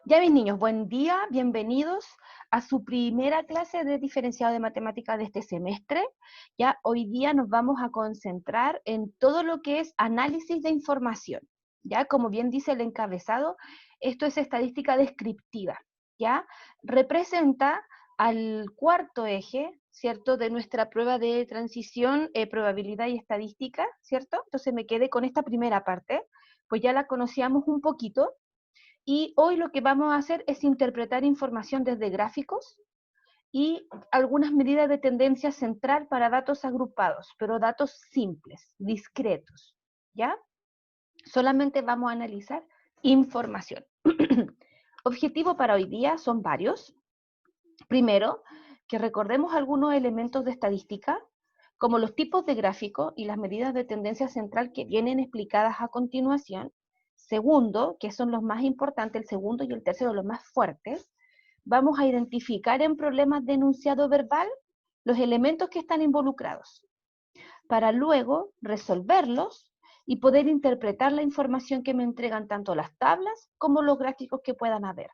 Ya mis niños, buen día, bienvenidos a su primera clase de diferenciado de matemáticas de este semestre. Ya hoy día nos vamos a concentrar en todo lo que es análisis de información. Ya como bien dice el encabezado, esto es estadística descriptiva. Ya representa al cuarto eje, ¿cierto? De nuestra prueba de transición, probabilidad y estadística, ¿cierto? Entonces me quedé con esta primera parte, pues ya la conocíamos un poquito. Y hoy lo que vamos a hacer es interpretar información desde gráficos y algunas medidas de tendencia central para datos agrupados, pero datos simples, discretos, ¿ya? Solamente vamos a analizar información. Objetivo para hoy día son varios. Primero, que recordemos algunos elementos de estadística, como los tipos de gráfico y las medidas de tendencia central que vienen explicadas a continuación. Segundo, que son los más importantes, el segundo y el tercero, los más fuertes, vamos a identificar en problemas de enunciado verbal los elementos que están involucrados, para luego resolverlos y poder interpretar la información que me entregan tanto las tablas como los gráficos que puedan haber.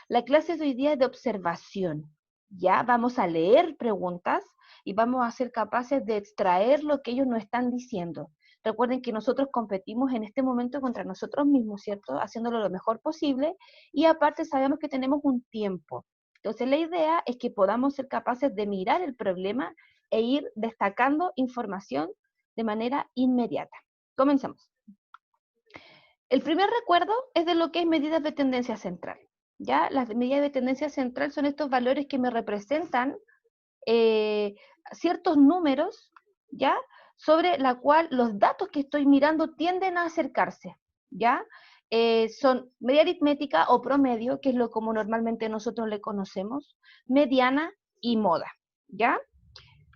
La clase de hoy día es de observación. Ya vamos a leer preguntas y vamos a ser capaces de extraer lo que ellos nos están diciendo. Recuerden que nosotros competimos en este momento contra nosotros mismos, ¿cierto? Haciéndolo lo mejor posible y aparte sabemos que tenemos un tiempo. Entonces la idea es que podamos ser capaces de mirar el problema e ir destacando información de manera inmediata. Comencemos. El primer recuerdo es de lo que es medidas de tendencia central. ¿Ya? Las medidas de tendencia central son estos valores que me representan ciertos números, ¿ya? Sobre la cual los datos que estoy mirando tienden a acercarse, ¿ya? Son media aritmética o promedio, que es lo como normalmente nosotros le conocemos, mediana y moda, ¿ya?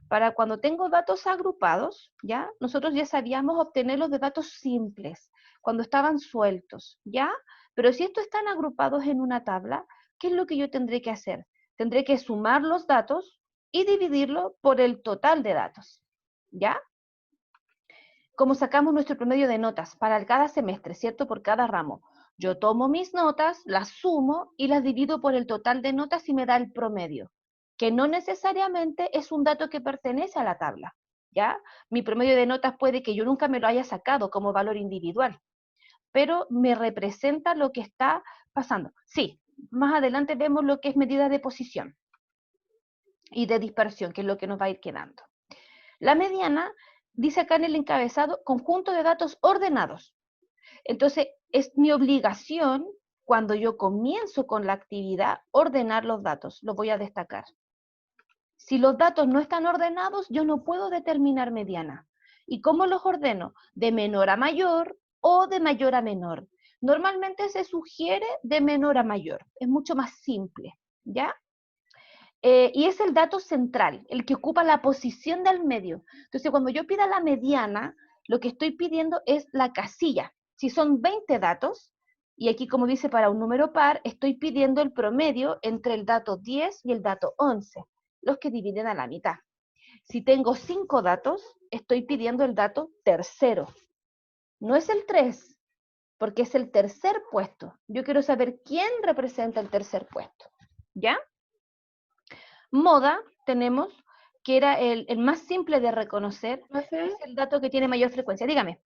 Para cuando tengo datos agrupados, ¿ya? Nosotros ya sabíamos obtenerlos de datos simples, cuando estaban sueltos, ¿ya? Pero si estos están agrupados en una tabla, ¿qué es lo que yo tendré que hacer? Tendré que sumar los datos y dividirlo por el total de datos, ¿ya? Como sacamos nuestro promedio de notas para cada semestre, ¿cierto? Por cada ramo. Yo tomo mis notas, las sumo y las divido por el total de notas y me da el promedio, que no necesariamente es un dato que pertenece a la tabla, ¿ya? Mi promedio de notas puede que yo nunca me lo haya sacado como valor individual, pero me representa lo que está pasando. Sí, más adelante vemos lo que es medida de posición y de dispersión, que es lo que nos va a ir quedando. La mediana dice acá en el encabezado, conjunto de datos ordenados. Entonces, es mi obligación, cuando yo comienzo con la actividad, ordenar los datos. Los voy a destacar. Si los datos no están ordenados, yo no puedo determinar mediana. ¿Y cómo los ordeno? De menor a mayor o de mayor a menor. Normalmente se sugiere de menor a mayor. Es mucho más simple, ¿ya? Y es el dato central, el que ocupa la posición del medio. Entonces, cuando yo pida la mediana, lo que estoy pidiendo es la casilla. Si son 20 datos, y aquí como dice para un número par, estoy pidiendo el promedio entre el dato 10 y el dato 11, los que dividen a la mitad. Si tengo 5 datos, estoy pidiendo el dato tercero. No es el 3, porque es el tercer puesto. Yo quiero saber quién representa el tercer puesto. ¿Ya? Moda tenemos, que era el más simple de reconocer, es el dato que tiene mayor frecuencia. Dígame.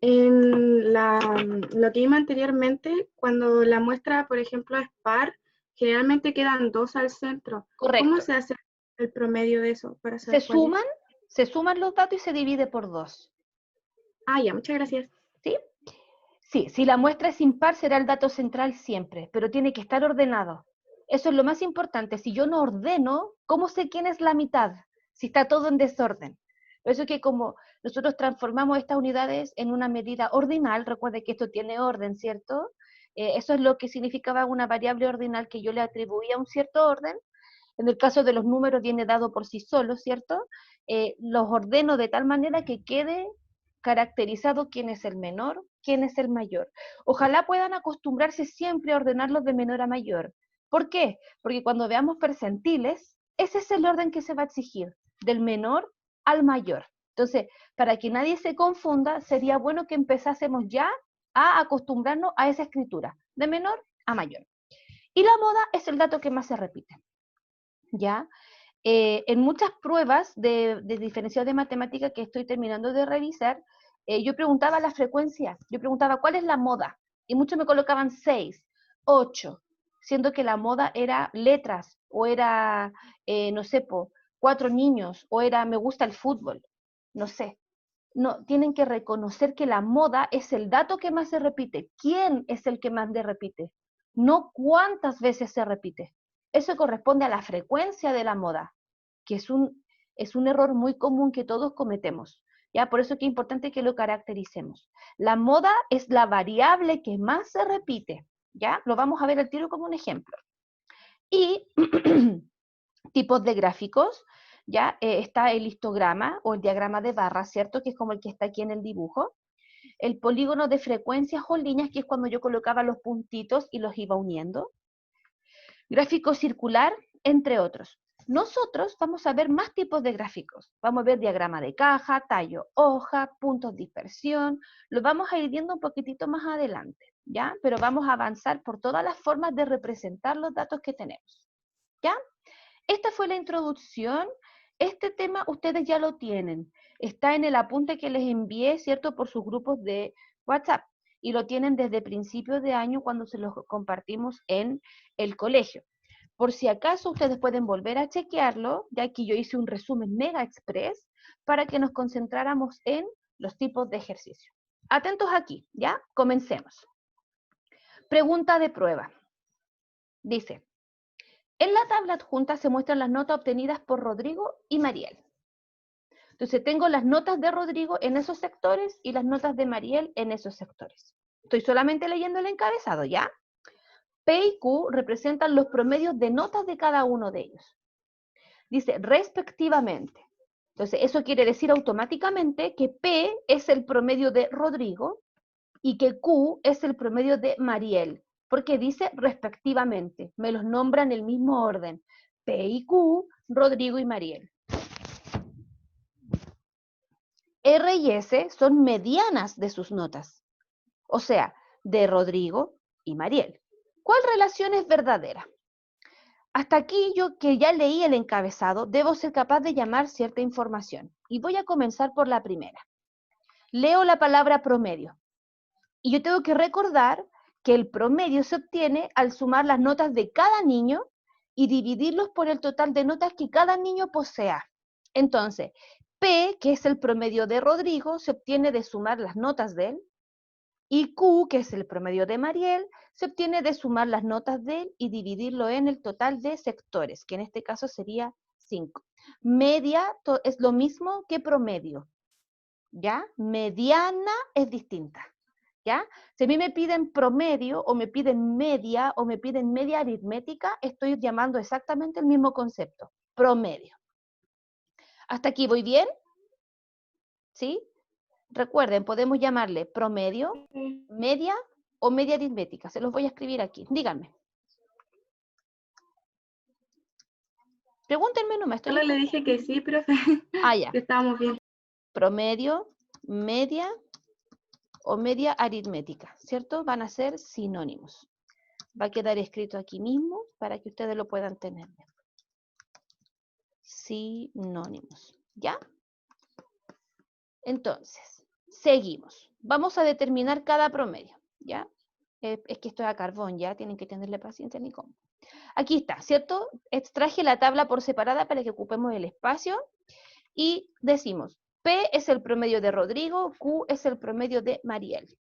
En lo que vimos anteriormente, cuando la muestra, por ejemplo, es par, generalmente quedan 2 al centro. ¿Cómo Correcto. se hace el promedio de eso para Se saber cuál es? suman, se suman los datos y se divide por 2. Ah, ya, muchas gracias. ¿Sí? Sí, si la muestra es impar será el dato central siempre, pero tiene que estar ordenado. Eso es lo más importante. Si yo no ordeno, ¿cómo sé quién es la mitad? Si está todo en desorden. Por eso es que como nosotros transformamos estas unidades en una medida ordinal, recuerde que esto tiene orden, ¿cierto? Eso es lo que significaba una variable ordinal que yo le atribuía un cierto orden. En el caso de los números viene dado por sí solo, ¿cierto? Los ordeno de tal manera que quede caracterizado quién es el menor, quién es el mayor. Ojalá puedan acostumbrarse siempre a ordenarlos de menor a mayor. ¿Por qué? Porque cuando veamos percentiles, ese es el orden que se va a exigir, del menor al mayor. Entonces, para que nadie se confunda, sería bueno que empezásemos ya a acostumbrarnos a esa escritura, de menor a mayor. Y la moda es el dato que más se repite, ¿ya? En muchas pruebas de diferencial de matemática que estoy terminando de revisar, yo preguntaba la frecuencia, yo preguntaba cuál es la moda, y muchos me colocaban 6, 8, siendo que la moda era letras, o era, no sé, 4 niños, o era me gusta el fútbol, no sé. No, tienen que reconocer que la moda es el dato que más se repite. ¿Quién es el que más se repite? No cuántas veces se repite. Eso corresponde a la frecuencia de la moda, que es un error muy común que todos cometemos. ¿Ya? Por eso es que es importante que lo caractericemos. La moda es la variable que más se repite. ¿Ya? Lo vamos a ver al tiro como un ejemplo. Y tipos de gráficos, ¿ya? Está el histograma o el diagrama de barras, ¿cierto? Que es como el que está aquí en el dibujo. El polígono de frecuencias o líneas, que es cuando yo colocaba los puntitos y los iba uniendo. Gráfico circular, entre otros. Nosotros vamos a ver más tipos de gráficos. Vamos a ver diagrama de caja, tallo, hoja, puntos de dispersión. Lo vamos a ir viendo un poquitito más adelante, ¿ya? Pero vamos a avanzar por todas las formas de representar los datos que tenemos, ¿ya? Esta fue la introducción. Este tema ustedes ya lo tienen. Está en el apunte que les envié, ¿cierto? Por sus grupos de WhatsApp. Y lo tienen desde principios de año cuando se los compartimos en el colegio. Por si acaso ustedes pueden volver a chequearlo, ya que yo hice un resumen mega express para que nos concentráramos en los tipos de ejercicio. Atentos aquí, ¿ya? Comencemos. Pregunta de prueba. Dice, en la tabla adjunta se muestran las notas obtenidas por Rodrigo y Mariel. Entonces tengo las notas de Rodrigo en esos sectores y las notas de Mariel en esos sectores. Estoy solamente leyendo el encabezado, ¿ya? P y Q representan los promedios de notas de cada uno de ellos. Dice, respectivamente. Entonces, eso quiere decir automáticamente que P es el promedio de Rodrigo y que Q es el promedio de Mariel, porque dice respectivamente, me los nombra en el mismo orden. P y Q, Rodrigo y Mariel. R y S son medianas de sus notas, o sea, de Rodrigo y Mariel. ¿Cuál relación es verdadera? Hasta aquí yo que ya leí el encabezado, debo ser capaz de llamar cierta información. Y voy a comenzar por la primera. Leo la palabra promedio. Y yo tengo que recordar que el promedio se obtiene al sumar las notas de cada niño y dividirlos por el total de notas que cada niño posea. Entonces, P, que es el promedio de Rodrigo, se obtiene de sumar las notas de él, y Q, que es el promedio de Mariel, se obtiene de sumar las notas de él y dividirlo en el total de sectores, que en este caso sería 5. Media es lo mismo que promedio, ¿ya? Mediana es distinta, ¿ya? Si a mí me piden promedio, o me piden media aritmética, estoy llamando exactamente el mismo concepto, promedio. ¿Hasta aquí voy bien? ¿Sí? Recuerden, podemos llamarle promedio, media o media aritmética. Se los voy a escribir aquí. Díganme. Pregúntenme nomás. Solo le dije que sí, profe. Ah, ya. Que estábamos bien. Promedio, media o media aritmética, ¿cierto? Van a ser sinónimos. Va a quedar escrito aquí mismo para que ustedes lo puedan tener. Sinónimos, ¿ya? Entonces, seguimos. Vamos a determinar cada promedio, ¿ya? Es que esto es a carbón, ¿ya? Tienen que tenerle paciencia, ni cómo. Aquí está, ¿cierto? Extraje la tabla por separada para que ocupemos el espacio y decimos, P es el promedio de Rodrigo, Q es el promedio de Mariel.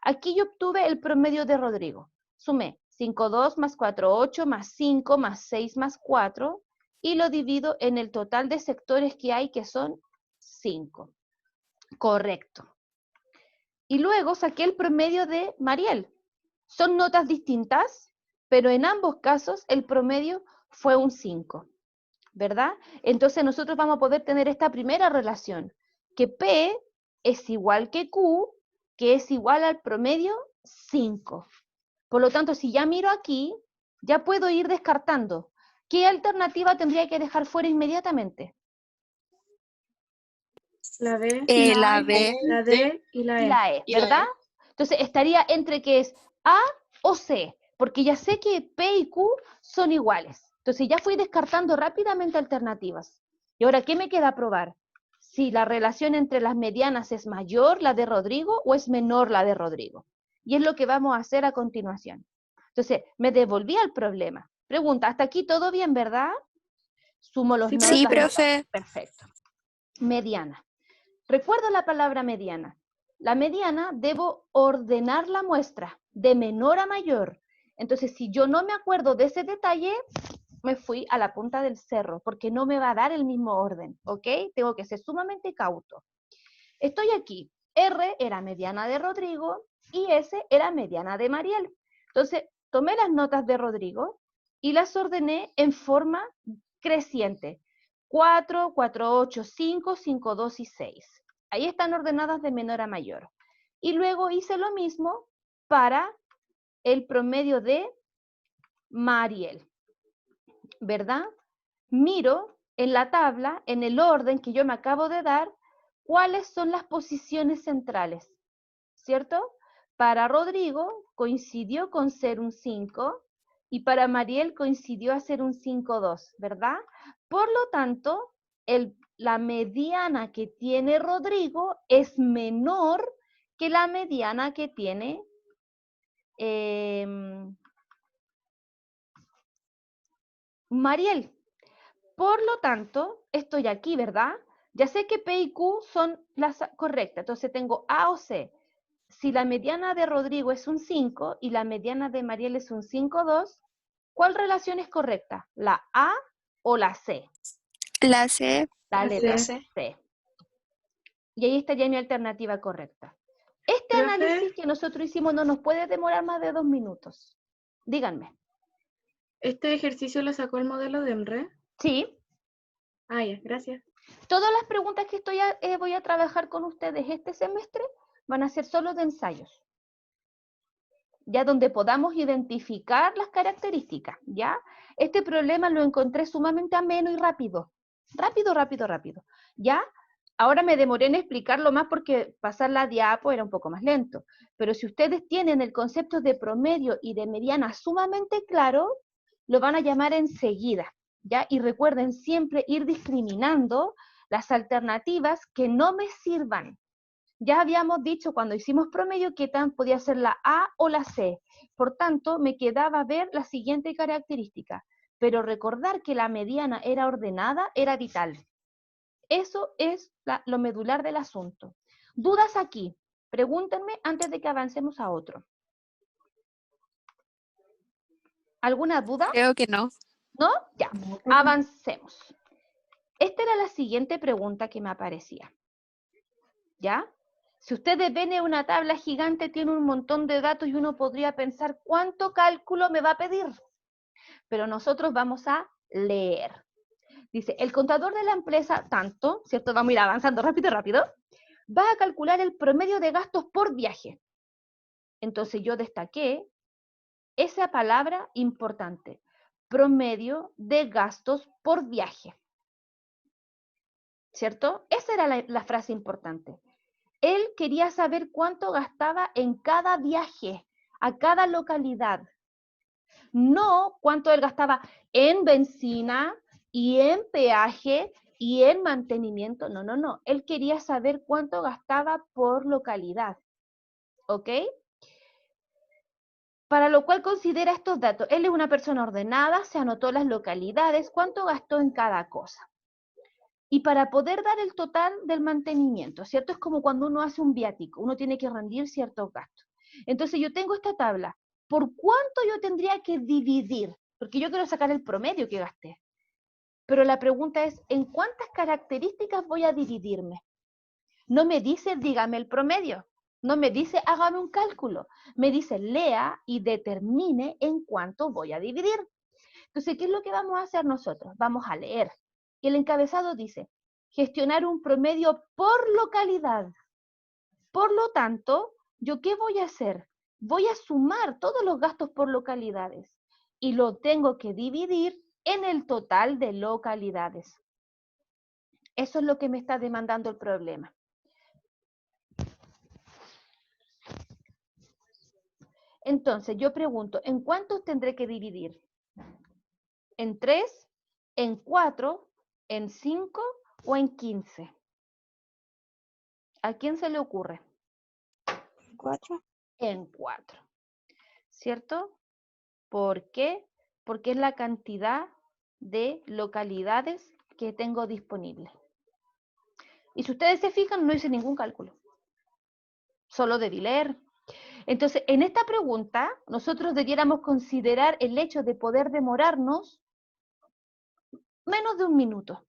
Aquí yo obtuve el promedio de Rodrigo. Sumé 5, 2 más 4, 8 más 5 más 6 más 4 y lo divido en el total de sectores que hay, que son 5. Correcto. Y luego saqué el promedio de Mariel. Son notas distintas, pero en ambos casos el promedio fue un 5, ¿verdad? Entonces nosotros vamos a poder tener esta primera relación, que P es igual que Q, que es igual al promedio 5. Por lo tanto, si ya miro aquí, ya puedo ir descartando. ¿Qué alternativa tendría que dejar fuera inmediatamente? La B, La B, la D y la E. La E, ¿verdad? Entonces estaría entre que es A o C, porque ya sé que P y Q son iguales. Entonces ya fui descartando rápidamente alternativas. Y ahora, ¿qué me queda probar? Si la relación entre las medianas es mayor, la de Rodrigo, o es menor la de Rodrigo. Y es lo que vamos a hacer a continuación. Entonces, me devolví al problema. Pregunta, hasta aquí todo bien, ¿verdad? Sumo los Sí, nodos, Sí, las notas. profe. Perfecto. Mediana. Recuerda la palabra mediana. La mediana debo ordenar la muestra de menor a mayor. Entonces, si yo no me acuerdo de ese detalle, me fui a la punta del cerro, porque no me va a dar el mismo orden, ¿ok? Tengo que ser sumamente cauto. Estoy aquí. R era mediana de Rodrigo y S era mediana de Mariel. Entonces, tomé las notas de Rodrigo y las ordené en forma creciente. 4, 4, 8, 5, 5, 2 y 6. Ahí están ordenadas de menor a mayor. Y luego hice lo mismo para el promedio de Mariel, ¿verdad? Miro en la tabla, en el orden que yo me acabo de dar, cuáles son las posiciones centrales, ¿cierto? Para Rodrigo coincidió con ser un 5 y para Mariel coincidió a ser un 5,2, ¿verdad? Por lo tanto, la mediana que tiene Rodrigo es menor que la mediana que tiene Mariel. Por lo tanto, estoy aquí, ¿verdad? Ya sé que P y Q son las correctas, entonces tengo A o C. Si la mediana de Rodrigo es un 5 y la mediana de Mariel es un 5,2, ¿cuál relación es correcta? ¿La A o la C? La C. La letra C. C. Y ahí estaría mi alternativa correcta. Este Profe, análisis que nosotros hicimos no nos puede demorar más de 2 minutos. Díganme. ¿este ejercicio lo sacó el modelo de EMRE? Sí. Ah, ya, gracias. Todas las preguntas que voy a trabajar con ustedes este semestre van a ser solo de ensayos, ya donde podamos identificar las características, ¿ya? Este problema lo encontré sumamente ameno y rápido. Rápido, rápido, rápido. ¿Ya? Ahora me demoré en explicarlo más porque pasar la diapo era un poco más lento. Pero si ustedes tienen el concepto de promedio y de mediana sumamente claro, lo van a llamar enseguida, ¿ya? Y recuerden siempre ir discriminando las alternativas que no me sirvan. Ya habíamos dicho cuando hicimos promedio que tan podía ser la A o la C. Por tanto, me quedaba ver la siguiente característica. Pero recordar que la mediana era ordenada era vital. Eso es lo medular del asunto. ¿Dudas aquí? Pregúntenme antes de que avancemos a otro. ¿Alguna duda? Creo que no. ¿No? Ya, No, profe. avancemos. Esta era la siguiente pregunta que me aparecía. ¿Ya? Si ustedes ven en una tabla gigante, tiene un montón de datos y uno podría pensar cuánto cálculo me va a pedir. Pero nosotros vamos a leer. Dice, el contador de la empresa, tanto, ¿cierto? Vamos a ir avanzando rápido, rápido. Va a calcular el promedio de gastos por viaje. Entonces yo destaqué esa palabra importante. Promedio de gastos por viaje. ¿Cierto? Esa era la frase importante. Él quería saber cuánto gastaba en cada viaje, a cada localidad. No cuánto él gastaba en benzina y en peaje y en mantenimiento. No, no, no. Él quería saber cuánto gastaba por localidad. ¿Ok? Para lo cual considera estos datos. Él es una persona ordenada, se anotó las localidades, cuánto gastó en cada cosa. Y para poder dar el total del mantenimiento, ¿cierto? Es como cuando uno hace un viático, uno tiene que rendir ciertos gastos. Entonces yo tengo esta tabla. ¿Por cuánto yo tendría que dividir? Porque yo quiero sacar el promedio que gasté. Pero la pregunta es, ¿en cuántas características voy a dividirme? No me dice, dígame el promedio. No me dice, hágame un cálculo. Me dice, lea y determine en cuánto voy a dividir. Entonces, ¿qué es lo que vamos a hacer nosotros? Vamos a leer. Y el encabezado dice, gestionar un promedio por localidad. Por lo tanto, ¿yo qué voy a hacer? Voy a sumar todos los gastos por localidades y lo tengo que dividir en el total de localidades. Eso es lo que me está demandando el problema. Entonces, yo pregunto, ¿en cuántos tendré que dividir? ¿En 3, en 4, en 5 o en 15? ¿A quién se le ocurre? 4. En 4, ¿cierto? ¿Por qué? Porque es la cantidad de localidades que tengo disponible. Y si ustedes se fijan, no hice ningún cálculo. Solo debí leer. Entonces, en esta pregunta, nosotros debiéramos considerar el hecho de poder demorarnos menos de un minuto.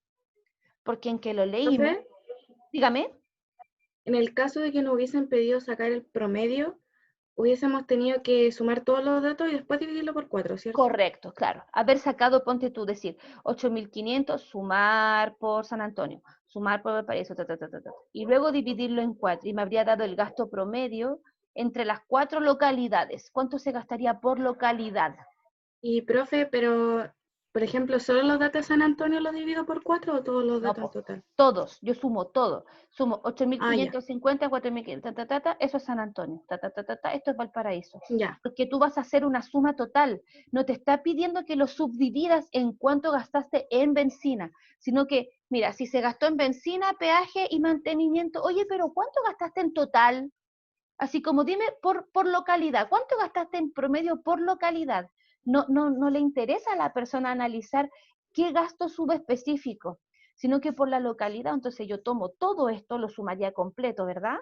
Porque en que lo leímos, Profe, dígame. en el caso de que nos hubiesen pedido sacar el promedio, hubiésemos tenido que sumar todos los datos y después dividirlo por 4, ¿cierto? Correcto, claro. Haber sacado, ponte tú, decir, 8.500, sumar por San Antonio, sumar por Valparaíso, y luego dividirlo en 4, y me habría dado el gasto promedio entre las 4 localidades. ¿Cuánto se gastaría por localidad? Y profe, pero, por ejemplo, ¿solo los datos de San Antonio los divido por 4 o todos los No, datos en po, total? todos, yo sumo todo. Sumo Ah, ya, 8.550, 4.500, eso es San Antonio, esto es Valparaíso. ya. Porque tú vas a hacer una suma total. No te está pidiendo que lo subdividas en cuánto gastaste en benzina, sino que, mira, si se gastó en benzina, peaje y mantenimiento, oye, pero ¿cuánto gastaste en total? Así como dime por localidad, ¿cuánto gastaste en promedio por localidad? No le interesa a la persona analizar qué gasto subespecífico, sino que por la localidad. Entonces yo tomo todo esto, lo sumaría completo, ¿verdad?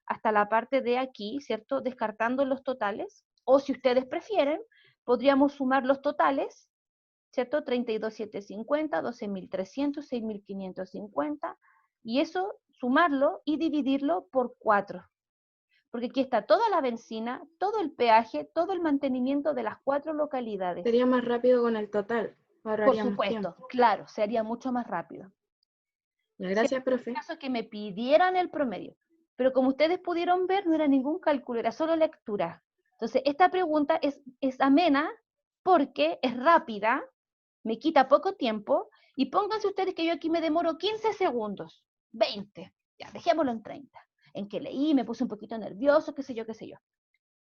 Hasta la parte de aquí, ¿cierto? Descartando los totales. O si ustedes prefieren, podríamos sumar los totales, ¿cierto? 32.750, 12.300, 6.550, y eso sumarlo y dividirlo por 4. Porque aquí está toda la benzina, todo el peaje, todo el mantenimiento de las 4 localidades. Sería más rápido con el total, Por ahorraríamos supuesto, tiempo. claro, se haría mucho más rápido. Ya, Si en gracias, este profe. caso que me pidieran el promedio, pero como ustedes pudieron ver, no era ningún cálculo, era solo lectura. Entonces, esta pregunta es amena porque es rápida, me quita poco tiempo, y pónganse ustedes que yo aquí me demoro 15 segundos, 20, ya, dejémoslo en 30, en que leí, me puse un poquito nervioso, qué sé yo, qué sé yo.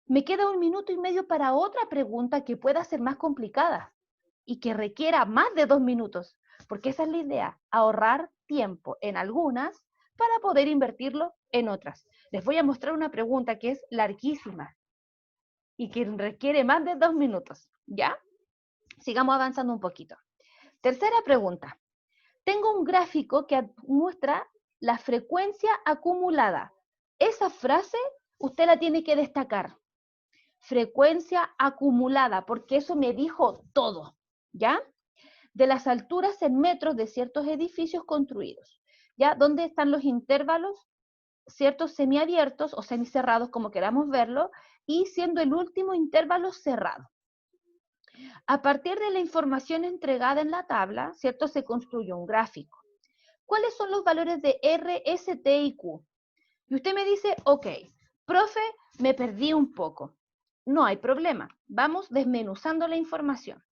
Me queda 1 minuto y medio para otra pregunta que pueda ser más complicada y que requiera más de 2 minutos, porque esa es la idea, ahorrar tiempo en algunas para poder invertirlo en otras. Les voy a mostrar una pregunta que es larguísima y que requiere más de 2 minutos, ¿ya? Sigamos avanzando un poquito. Tercera pregunta. Tengo un gráfico que muestra la frecuencia acumulada. Esa frase usted la tiene que destacar. Frecuencia acumulada, porque eso me dijo todo, ¿ya? De las alturas en metros de ciertos edificios construidos, ¿ya? ¿Dónde están los intervalos? Ciertos semiabiertos o semicerrados, como queramos verlo, y siendo el último intervalo cerrado. A partir de la información entregada en la tabla, ¿cierto? Se construye un gráfico. ¿Cuáles son los valores de R, S, T y Q? Y usted me dice, ok, profe, me perdí un poco. No hay problema, vamos desmenuzando la información.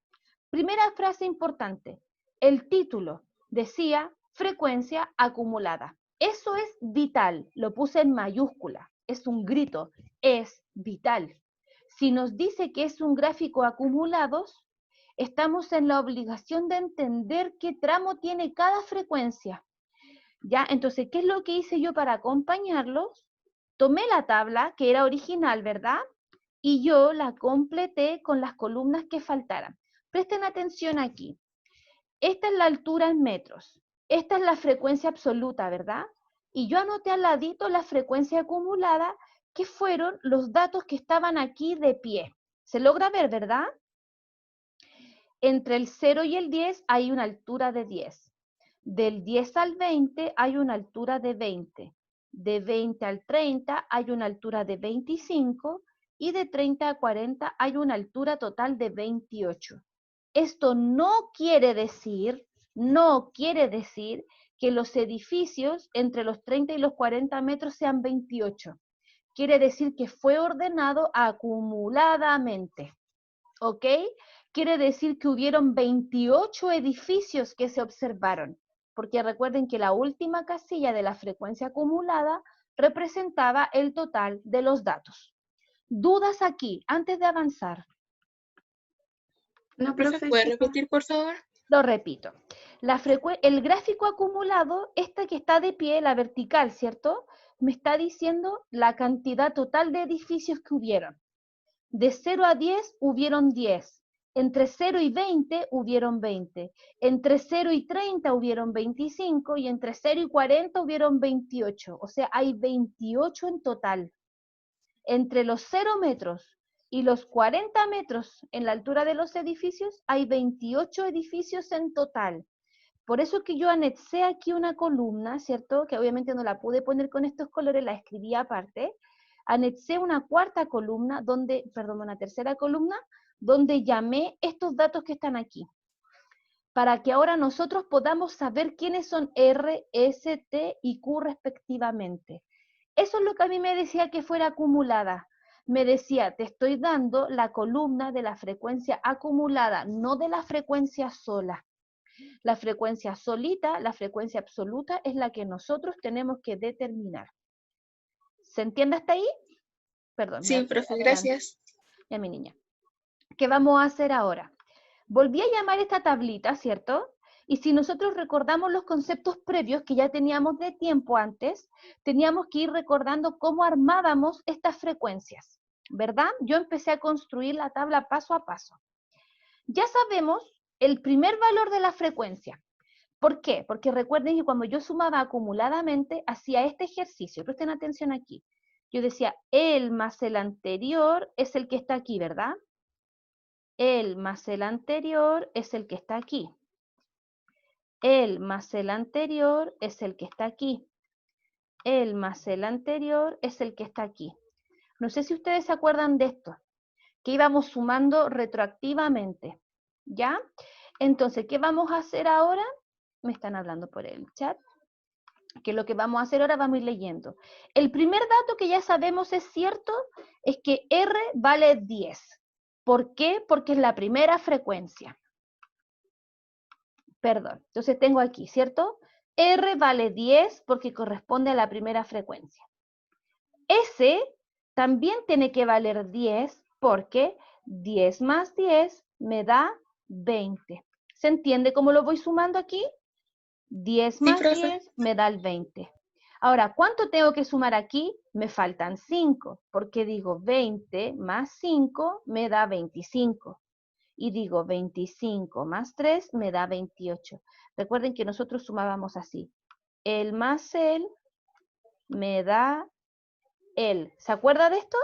Primera frase importante, el título decía frecuencia acumulada. Eso es vital, lo puse en mayúscula, es un grito, es vital. Si nos dice que es un gráfico acumulados, estamos en la obligación de entender qué tramo tiene cada frecuencia. ¿Ya? Entonces, ¿qué es lo que hice yo para acompañarlos? Tomé la tabla, que era original, ¿verdad? Y yo la completé con las columnas que faltaran. Presten atención aquí. Esta es la altura en metros. Esta es la frecuencia absoluta, ¿verdad? Y yo anoté al ladito la frecuencia acumulada, que fueron los datos que estaban aquí de pie. ¿Se logra ver, verdad? Entre el 0 y el 10 hay una altura de 10. Del 10 al 20 hay una altura de 20. De 20 al 30 hay una altura de 25 y de 30 a 40 hay una altura total de 28. Esto no quiere decir que los edificios entre los 30 y los 40 metros sean 28. Quiere decir que fue ordenado acumuladamente. ¿Ok? Quiere decir que hubieron 28 edificios que se observaron, porque recuerden que la última casilla de la frecuencia acumulada representaba el total de los datos. ¿Dudas aquí, antes de avanzar? No, Profe, profe, ¿puede sí. repetir, por favor? Lo repito. El gráfico acumulado, esta que está de pie, la vertical, ¿cierto? Me está diciendo la cantidad total de edificios que hubieron. De 0 a 10 hubieron 10. Entre 0 y 20 hubieron 20. Entre 0 y 30 hubieron 25 y entre 0 y 40 hubieron 28. O sea, hay 28 en total. Entre los 0 metros y los 40 metros en la altura de los edificios, hay 28 edificios en total. Por eso que yo anexé aquí una columna, ¿cierto? Que obviamente no la pude poner con estos colores, la escribí aparte. Anexé una cuarta columna, una tercera columna, donde llamé estos datos que están aquí. Para que ahora nosotros podamos saber quiénes son R, S, T y Q respectivamente. Eso es lo que a mí me decía que fuera acumulada. Me decía, te estoy dando la columna de la frecuencia acumulada, no de la frecuencia sola. La frecuencia solita, la frecuencia absoluta, es la que nosotros tenemos que determinar. ¿Se entiende hasta ahí? Perdón, Sí, profe, gracias. ya mi niña. ¿Qué vamos a hacer ahora? Volví a llamar esta tablita, ¿cierto? Y si nosotros recordamos los conceptos previos que ya teníamos de tiempo antes, teníamos que ir recordando cómo armábamos estas frecuencias, ¿verdad? Yo empecé a construir la tabla paso a paso. Ya sabemos el primer valor de la frecuencia. ¿Por qué? Porque recuerden que cuando yo sumaba acumuladamente, hacía este ejercicio. Presten atención aquí. Yo decía, el más el anterior es el que está aquí, ¿verdad? El más el anterior es el que está aquí. El más el anterior es el que está aquí. El más el anterior es el que está aquí. No sé si ustedes se acuerdan de esto, que íbamos sumando retroactivamente, ¿ya? Entonces, ¿qué vamos a hacer ahora? Me están hablando por el chat. Que lo que vamos a hacer ahora, vamos a ir leyendo. El primer dato que ya sabemos es cierto, es que R vale 10. ¿Por qué? Porque es la primera frecuencia. Perdón, entonces tengo aquí, ¿cierto? R vale 10 porque corresponde a la primera frecuencia. S también tiene que valer 10 porque 10 más 10 me da 20. ¿Se entiende cómo lo voy sumando aquí? 10 Sí, más profe. 10 me da el 20. Ahora, ¿cuánto tengo que sumar aquí? Me faltan 5, porque digo 20 más 5 me da 25. Y digo 25 más 3 me da 28. Recuerden que nosotros sumábamos así. El más el me da el. ¿Se acuerda de esto?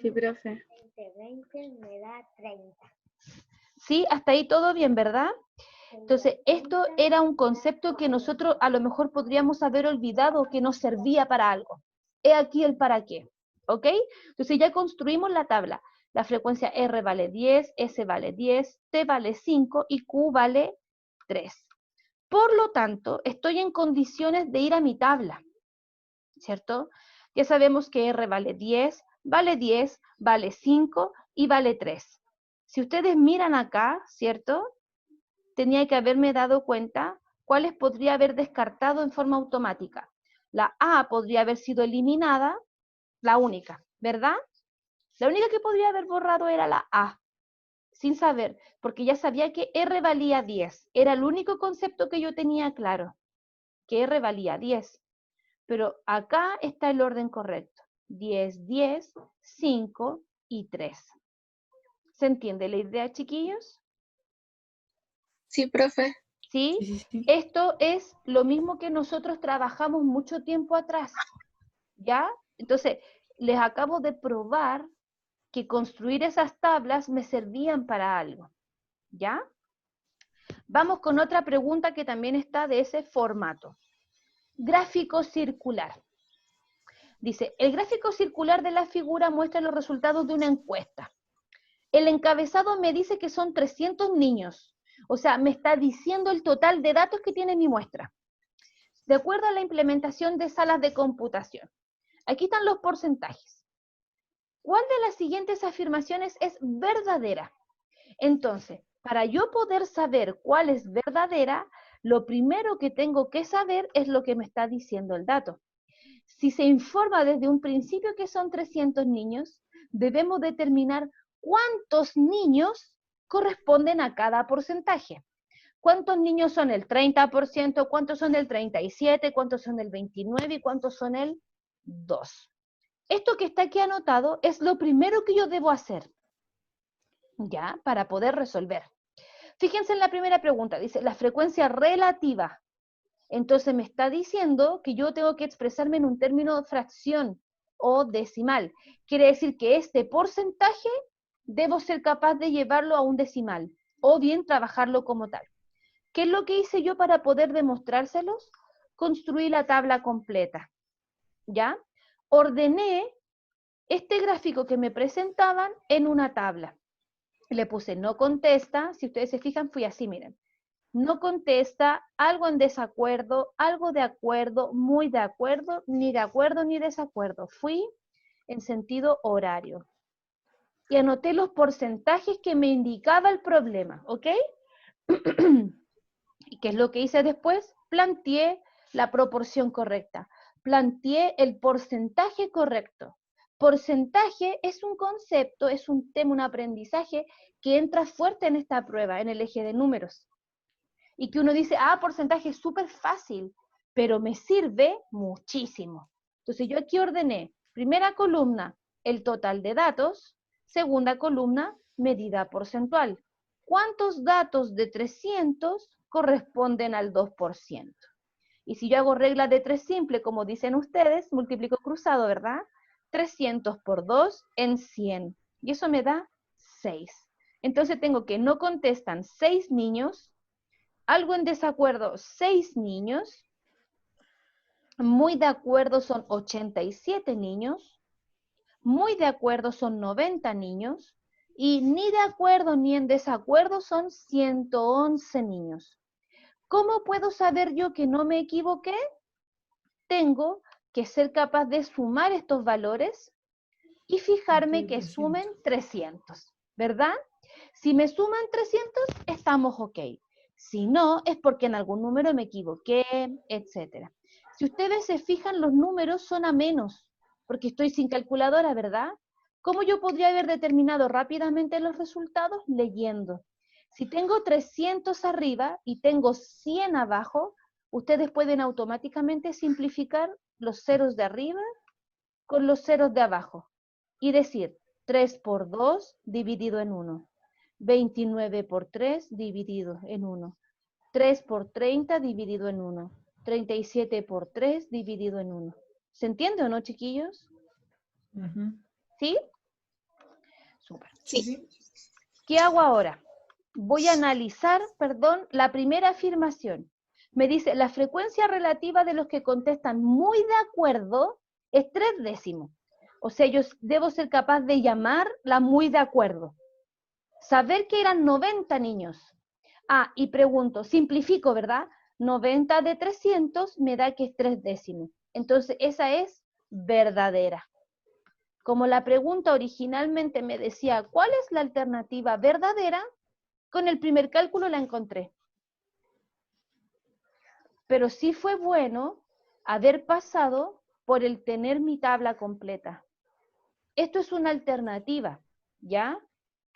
Sí, profe. 20 me da 30. Sí, hasta ahí todo bien, ¿verdad? Entonces, esto era un concepto que nosotros a lo mejor podríamos haber olvidado que nos servía para algo. He aquí el para qué, ¿ok? Entonces ya construimos la tabla. La frecuencia R vale 10, S vale 10, T vale 5 y Q vale 3. Por lo tanto, estoy en condiciones de ir a mi tabla, ¿cierto? Ya sabemos que R vale 10, vale 5 y vale 3. Si ustedes miran acá, ¿cierto? Tenía que haberme dado cuenta cuáles podría haber descartado en forma automática. La A podría haber sido eliminada, la única, ¿verdad? La única que podría haber borrado era la A, sin saber, porque ya sabía que R valía 10. Era el único concepto que yo tenía claro, que R valía 10. Pero acá está el orden correcto. 10, 10, 5 y 3. ¿Se entiende la idea, chiquillos? Sí, profe. ¿Sí? Sí, sí, sí. Esto es lo mismo que nosotros trabajamos mucho tiempo atrás, ¿ya? Entonces, les acabo de probar que construir esas tablas me servían para algo, ¿ya? Vamos con otra pregunta que también está de ese formato. Gráfico circular. Dice, el gráfico circular de la figura muestra los resultados de una encuesta. El encabezado me dice que son 300 niños. O sea, me está diciendo el total de datos que tiene mi muestra. De acuerdo a la implementación de salas de computación. Aquí están los porcentajes. ¿Cuál de las siguientes afirmaciones es verdadera? Entonces, para yo poder saber cuál es verdadera, lo primero que tengo que saber es lo que me está diciendo el dato. Si se informa desde un principio que son 300 niños, debemos determinar cuántos niños corresponden a cada porcentaje. ¿Cuántos niños son el 30%? ¿Cuántos son el 37%? ¿Cuántos son el 29%? ¿Y cuántos son el 2%? Esto que está aquí anotado es lo primero que yo debo hacer, ¿ya? Para poder resolver. Fíjense en la primera pregunta, dice la frecuencia relativa. Entonces me está diciendo que yo tengo que expresarme en un término de fracción o decimal. Quiere decir que este porcentaje debo ser capaz de llevarlo a un decimal o bien trabajarlo como tal. ¿Qué es lo que hice yo para poder demostrárselos? Construí la tabla completa, ¿ya? Ordené este gráfico que me presentaban en una tabla. Le puse no contesta, si ustedes se fijan fui así, miren. No contesta, algo en desacuerdo, algo de acuerdo, muy de acuerdo, ni desacuerdo. Fui en sentido horario. Y anoté los porcentajes que me indicaba el problema, ¿ok? ¿Y qué es lo que hice después? Planteé la proporción correcta. Planteé el porcentaje correcto. Porcentaje es un concepto, es un tema, un aprendizaje que entra fuerte en esta prueba, en el eje de números. Y que uno dice, porcentaje es súper fácil, pero me sirve muchísimo. Entonces yo aquí ordené, primera columna, el total de datos, segunda columna, medida porcentual. ¿Cuántos datos de 300 corresponden al 2%? Y si yo hago regla de 3 simple, como dicen ustedes, multiplico cruzado, ¿verdad? 300 por 2 en 100. Y eso me da 6. Entonces tengo que no contestan 6 niños, algo en desacuerdo, 6 niños, muy de acuerdo son 87 niños, muy de acuerdo son 90 niños, y ni de acuerdo ni en desacuerdo son 111 niños. ¿Cómo puedo saber yo que no me equivoqué? Tengo que ser capaz de sumar estos valores y fijarme que sumen 300, ¿verdad? Si me suman 300, estamos ok. Si no, es porque en algún número me equivoqué, etc. Si ustedes se fijan, los números son a menos, porque estoy sin calculadora, ¿verdad? ¿Cómo yo podría haber determinado rápidamente los resultados? Leyendo. Si tengo 300 arriba y tengo 100 abajo, ustedes pueden automáticamente simplificar los ceros de arriba con los ceros de abajo y decir 3 por 2 dividido en 1. 29 por 3 dividido en 1. 3 por 30 dividido en 1. 37 por 3 dividido en 1. ¿Se entiende o no, chiquillos? ¿Sí? Súper. Sí. ¿Qué hago ahora? Voy a analizar, la primera afirmación. Me dice, la frecuencia relativa de los que contestan muy de acuerdo es 3 décimos. O sea, yo debo ser capaz de llamar la muy de acuerdo. Saber que eran 90 niños. Y pregunto, simplifico, ¿verdad? 90 de 300 me da que es 3 décimos. Entonces, esa es verdadera. Como la pregunta originalmente me decía, ¿cuál es la alternativa verdadera? Con el primer cálculo la encontré. Pero sí fue bueno haber pasado por el tener mi tabla completa. Esto es una alternativa, ¿ya?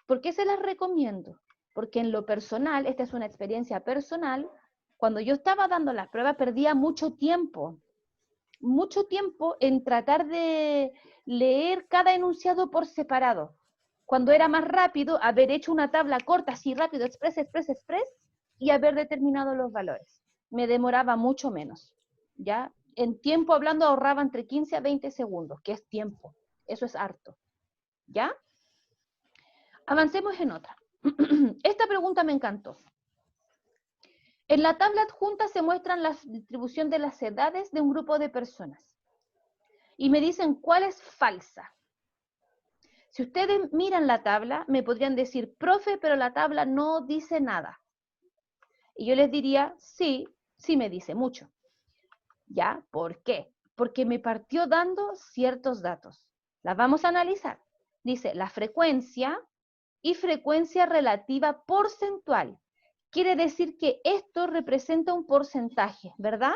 ¿Por qué se las recomiendo? Porque en lo personal, esta es una experiencia personal, cuando yo estaba dando las pruebas perdía mucho tiempo en tratar de leer cada enunciado por separado. Cuando era más rápido, haber hecho una tabla corta, así rápido, express, y haber determinado los valores. Me demoraba mucho menos, ¿ya? En tiempo hablando ahorraba entre 15 a 20 segundos, que es tiempo. Eso es harto, ¿ya? Avancemos en otra. Esta pregunta me encantó. En la tabla adjunta se muestran la distribución de las edades de un grupo de personas. Y me dicen cuál es falsa. Si ustedes miran la tabla, me podrían decir, profe, pero la tabla no dice nada. Y yo les diría, sí, sí me dice mucho. ¿Ya? ¿Por qué? Porque me partió dando ciertos datos. Las vamos a analizar. Dice, la frecuencia y frecuencia relativa porcentual. Quiere decir que esto representa un porcentaje, ¿verdad?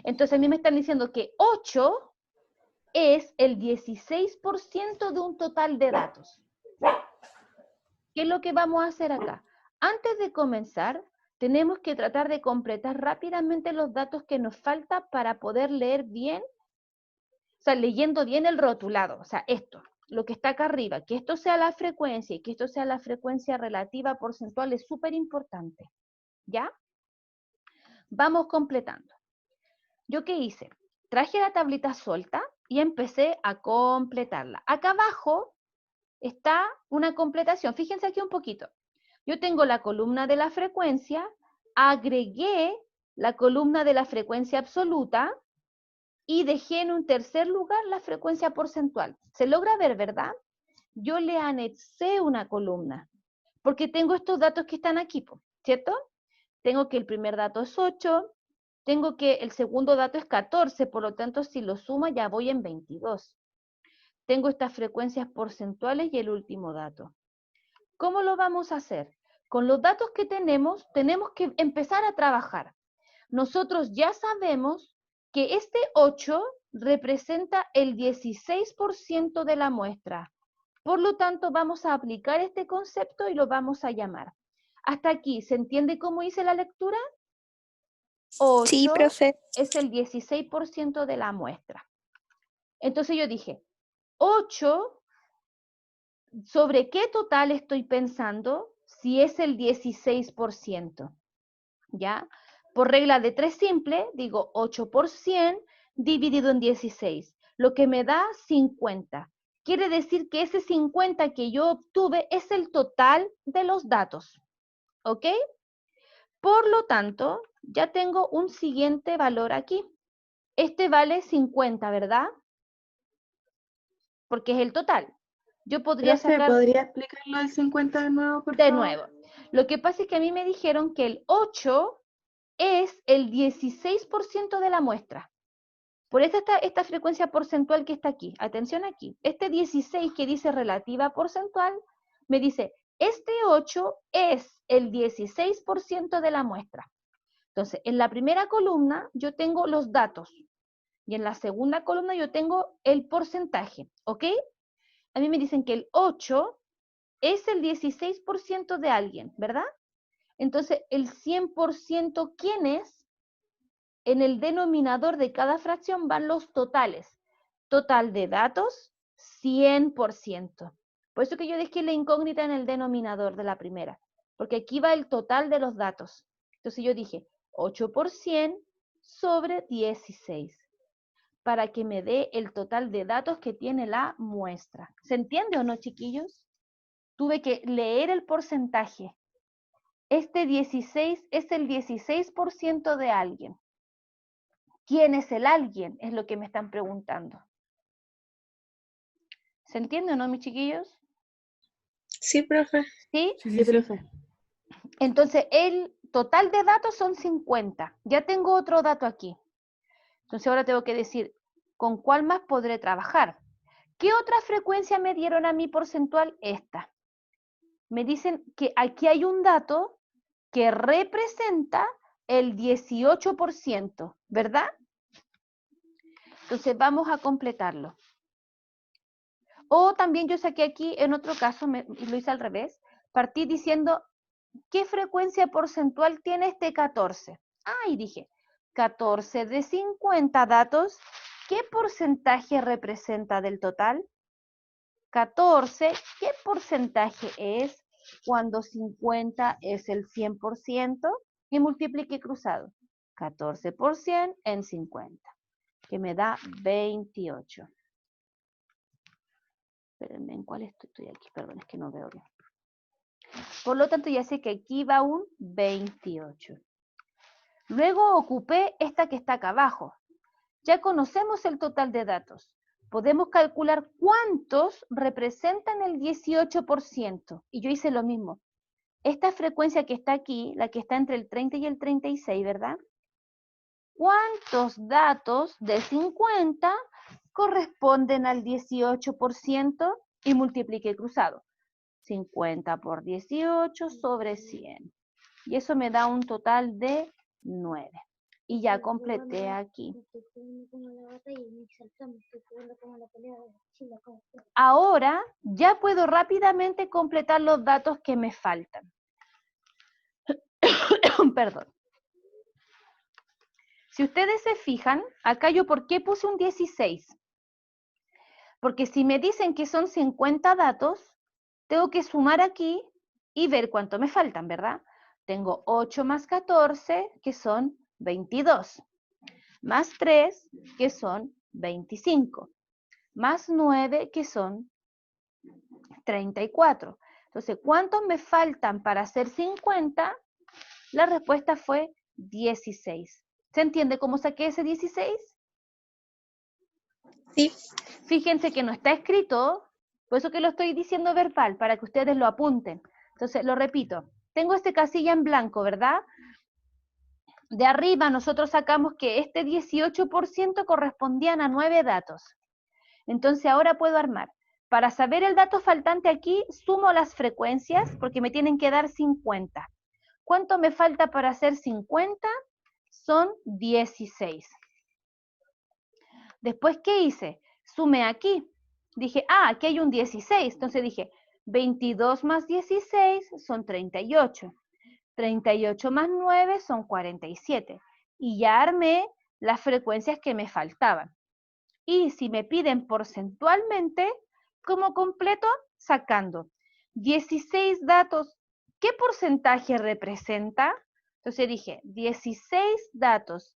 Entonces a mí me están diciendo que 8 es el 16% de un total de datos. ¿Qué es lo que vamos a hacer acá? Antes de comenzar, tenemos que tratar de completar rápidamente los datos que nos falta para poder leer bien, o sea, leyendo bien el rotulado, o sea, esto, lo que está acá arriba, que esto sea la frecuencia y que esto sea la frecuencia relativa porcentual es súper importante, ¿ya? Vamos completando. ¿Yo qué hice? Traje la tablita suelta y empecé a completarla. Acá abajo está una completación. Fíjense aquí un poquito. Yo tengo la columna de la frecuencia, agregué la columna de la frecuencia absoluta y dejé en un tercer lugar la frecuencia porcentual. Se logra ver, ¿verdad? Yo le anexé una columna porque tengo estos datos que están aquí, ¿cierto? Tengo que el primer dato es 8, tengo que el segundo dato es 14, por lo tanto, si lo sumo ya voy en 22. Tengo estas frecuencias porcentuales y el último dato. ¿Cómo lo vamos a hacer? Con los datos que tenemos que empezar a trabajar. Nosotros ya sabemos que este 8 representa el 16% de la muestra. Por lo tanto, vamos a aplicar este concepto y lo vamos a llamar. Hasta aquí, ¿se entiende cómo hice la lectura? 8 Sí, profe. es el 16% de la muestra. Entonces yo dije, 8, ¿sobre qué total estoy pensando? Si es el 16%, ¿ya? Por regla de 3 simple, digo 8 por 100 dividido en 16, lo que me da 50. Quiere decir que ese 50 que yo obtuve es el total de los datos, ¿ok? Por lo tanto, ya tengo un siguiente valor aquí. Este vale 50, ¿verdad? Porque es el total. Yo podría Profe, sacar ¿podría explicarlo del 50 de nuevo, por de favor? nuevo. Lo que pasa es que a mí me dijeron que el 8 es el 16% de la muestra. Por eso está esta frecuencia porcentual que está aquí. Atención aquí. Este 16 que dice relativa porcentual, me dice, este 8 es el 16% de la muestra. Entonces, en la primera columna yo tengo los datos y en la segunda columna yo tengo el porcentaje, ¿ok? A mí me dicen que el 8 es el 16% de alguien, ¿verdad? Entonces, el 100%, ¿quién es? En el denominador de cada fracción van los totales. Total de datos, 100%. Por eso que yo dejé la incógnita en el denominador de la primera, porque aquí va el total de los datos. Entonces yo dije 8 por 100 sobre 16, para que me dé el total de datos que tiene la muestra. ¿Se entiende o no, chiquillos? Tuve que leer el porcentaje. Este 16 es el 16% de alguien. ¿Quién es el alguien? Es lo que me están preguntando. ¿Se entiende o no, mis chiquillos? Sí, profe. ¿Sí? Sí, profe. Entonces, el total de datos son 50. Ya tengo otro dato aquí. Entonces, ahora tengo que decir, ¿con cuál más podré trabajar? ¿Qué otra frecuencia me dieron a mi porcentual? Esta. Me dicen que aquí hay un dato que representa el 18%, ¿verdad? Entonces, vamos a completarlo. O también yo saqué aquí, en otro caso, lo hice al revés, partí diciendo, ¿qué frecuencia porcentual tiene este 14? Ah, y dije, 14 de 50 datos, ¿qué porcentaje representa del total? 14, ¿qué porcentaje es cuando 50 es el 100%? Y multiplique cruzado. 14 por 100 en 50, que me da 28. Espérenme, ¿en cuál estoy aquí? Perdón, es que no veo bien. Por lo tanto, ya sé que aquí va un 28. Luego ocupé esta que está acá abajo. Ya conocemos el total de datos. Podemos calcular cuántos representan el 18%. Y yo hice lo mismo. Esta frecuencia que está aquí, la que está entre el 30 y el 36, ¿verdad? ¿Cuántos datos de 50 corresponden al 18%? Y multipliqué cruzado. 50 por 18 sobre 100. Y eso me da un total de 9. Y ya completé aquí. Ahora ya puedo rápidamente completar los datos que me faltan. Perdón. Si ustedes se fijan, acá yo ¿por qué puse un 16? Porque si me dicen que son 50 datos, tengo que sumar aquí y ver cuánto me faltan, ¿verdad? Tengo 8 más 14, que son 22. Más 3, que son 25. Más 9, que son 34. Entonces, ¿cuántos me faltan para hacer 50? La respuesta fue 16. ¿Se entiende cómo saqué ese 16? Sí. Fíjense que no está escrito, por eso que lo estoy diciendo verbal, para que ustedes lo apunten. Entonces, lo repito. Tengo este casilla en blanco, ¿verdad? De arriba nosotros sacamos que este 18% correspondían a 9 datos. Entonces, ahora puedo armar. Para saber el dato faltante aquí, sumo las frecuencias, porque me tienen que dar 50. ¿Cuánto me falta para hacer 50? Son 16. Después, ¿qué hice? Sumé aquí. Dije, aquí hay un 16. Entonces dije, 22 más 16 son 38. 38 más 9 son 47. Y ya armé las frecuencias que me faltaban. Y si me piden porcentualmente, ¿cómo completo? Sacando 16 datos. ¿Qué porcentaje representa? Entonces dije, 16 datos.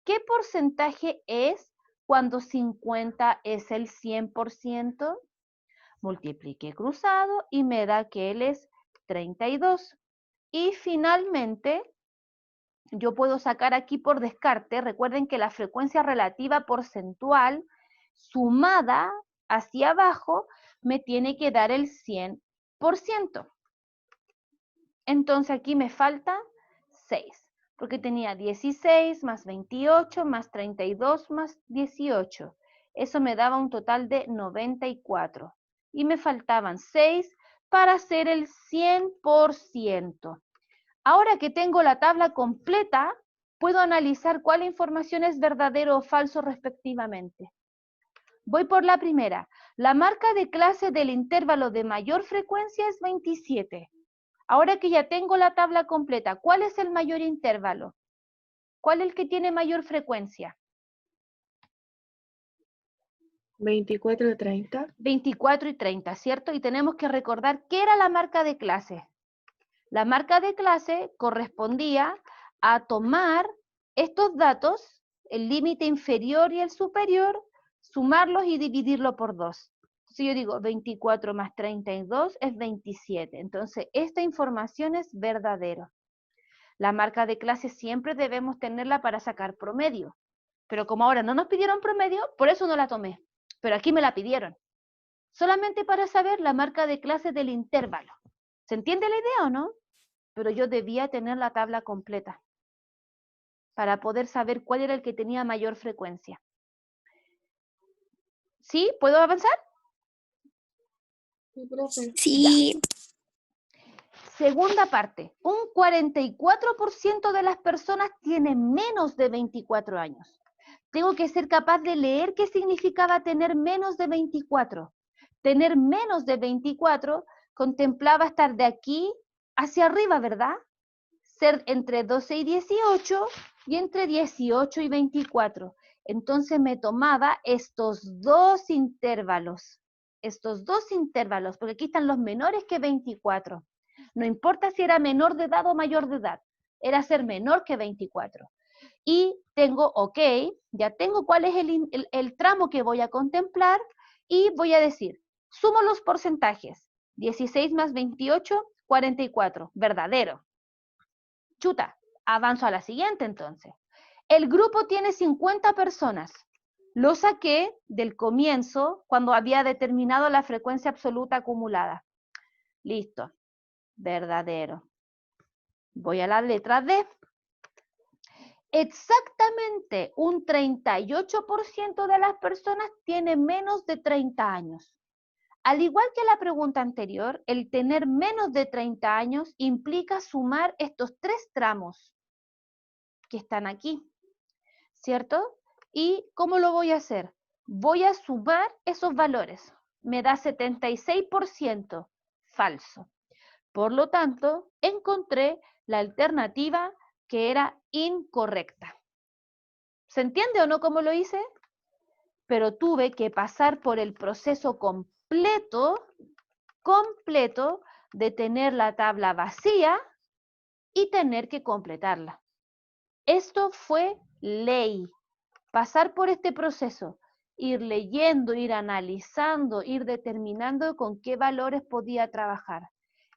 ¿Qué porcentaje es cuando 50 es el 100%? Multipliqué cruzado y me da que él es 32. Y finalmente, yo puedo sacar aquí por descarte, recuerden que la frecuencia relativa porcentual sumada hacia abajo me tiene que dar el 100%. Entonces aquí me falta 6, porque tenía 16 más 28 más 32 más 18. Eso me daba un total de 94. Y me faltaban 6 para hacer el 100%. Ahora que tengo la tabla completa, puedo analizar cuál información es verdadero o falso respectivamente. Voy por la primera. La marca de clase del intervalo de mayor frecuencia es 27. Ahora que ya tengo la tabla completa, ¿cuál es el mayor intervalo? ¿Cuál es el que tiene mayor frecuencia? 24, 30. 24 y 30, ¿cierto? Y tenemos que recordar qué era la marca de clase. La marca de clase correspondía a tomar estos datos, el límite inferior y el superior, sumarlos y dividirlo por 2. Si yo digo 24 más 32 es 27. Entonces, esta información es verdadera. La marca de clase siempre debemos tenerla para sacar promedio. Pero como ahora no nos pidieron promedio, por eso no la tomé. Pero aquí me la pidieron. Solamente para saber la marca de clase del intervalo. ¿Se entiende la idea o no? Pero yo debía tener la tabla completa para poder saber cuál era el que tenía mayor frecuencia. ¿Sí? ¿Puedo avanzar? Sí. Segunda parte, un 44% de las personas tienen menos de 24 años. Tengo que ser capaz de leer qué significaba tener menos de 24. Tener menos de 24 contemplaba estar de aquí hacia arriba, ¿verdad? Ser entre 12 y 18 y entre 18 y 24. Entonces me tomaba estos dos intervalos, porque aquí están los menores que 24. No importa si era menor de edad o mayor de edad, era ser menor que 24. Y tengo, ok, ya tengo cuál es el tramo que voy a contemplar y voy a decir, sumo los porcentajes, 16 más 28, 44, verdadero. Chuta, avanzo a la siguiente entonces. El grupo tiene 50 personas. Lo saqué del comienzo cuando había determinado la frecuencia absoluta acumulada. Listo, verdadero. Voy a la letra D. Exactamente un 38% de las personas tiene menos de 30 años. Al igual que la pregunta anterior, el tener menos de 30 años implica sumar estos tres tramos que están aquí. ¿cierto? ¿Y cómo lo voy a hacer? Voy a sumar esos valores. Me da 76%, falso. Por lo tanto, encontré la alternativa que era incorrecta. ¿Se entiende o no cómo lo hice? Pero tuve que pasar por el proceso completo de tener la tabla vacía y tener que completarla. Esto fue ley. Pasar por este proceso, ir leyendo, ir analizando, ir determinando con qué valores podía trabajar.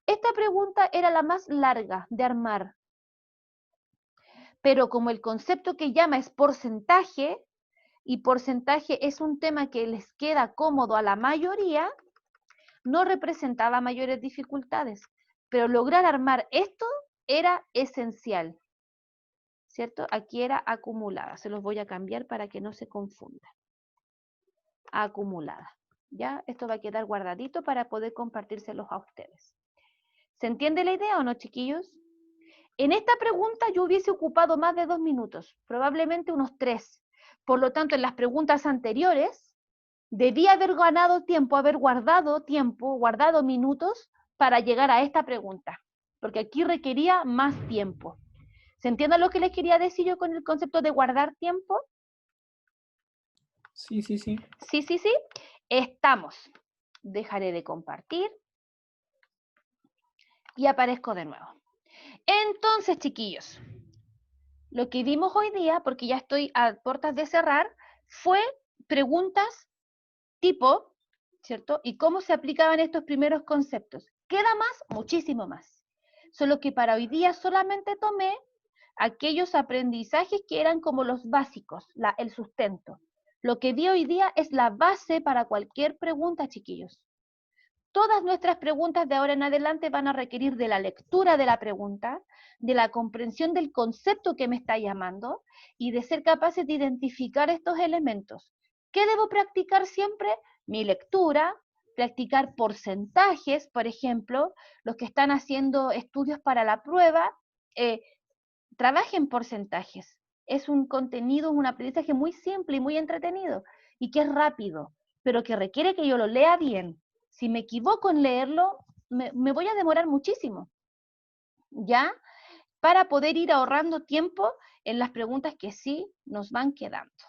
Esta pregunta era la más larga de armar, pero como el concepto que llama es porcentaje, y porcentaje es un tema que les queda cómodo a la mayoría, no representaba mayores dificultades, pero lograr armar esto era esencial, ¿cierto? Aquí era acumulada, se los voy a cambiar para que no se confunda. Acumulada, ¿ya? Esto va a quedar guardadito para poder compartírselos a ustedes. ¿Se entiende la idea o no, chiquillos? En esta pregunta yo hubiese ocupado más de 2 minutos, probablemente unos 3. Por lo tanto, en las preguntas anteriores, debía haber ganado tiempo, haber guardado tiempo, guardado minutos para llegar a esta pregunta, porque aquí requería más tiempo. ¿Se entiende lo que les quería decir yo con el concepto de guardar tiempo? Sí, sí, sí. Sí, sí, sí. Estamos. Dejaré de compartir. Y aparezco de nuevo. Entonces, chiquillos, lo que vimos hoy día, porque ya estoy a puertas de cerrar, fue preguntas tipo, ¿cierto? Y cómo se aplicaban estos primeros conceptos. ¿Queda más? Muchísimo más. Solo que para hoy día solamente tomé aquellos aprendizajes que eran como los básicos, el sustento. Lo que vi hoy día es la base para cualquier pregunta, chiquillos. Todas nuestras preguntas de ahora en adelante van a requerir de la lectura de la pregunta, de la comprensión del concepto que me está llamando y de ser capaces de identificar estos elementos. ¿Qué debo practicar siempre? Mi lectura, practicar porcentajes, por ejemplo, los que están haciendo estudios para la prueba, trabajen porcentajes. Es un contenido, un aprendizaje muy simple y muy entretenido y que es rápido, pero que requiere que yo lo lea bien. Si me equivoco en leerlo, me voy a demorar muchísimo, ¿ya? Para poder ir ahorrando tiempo en las preguntas que sí nos van quedando.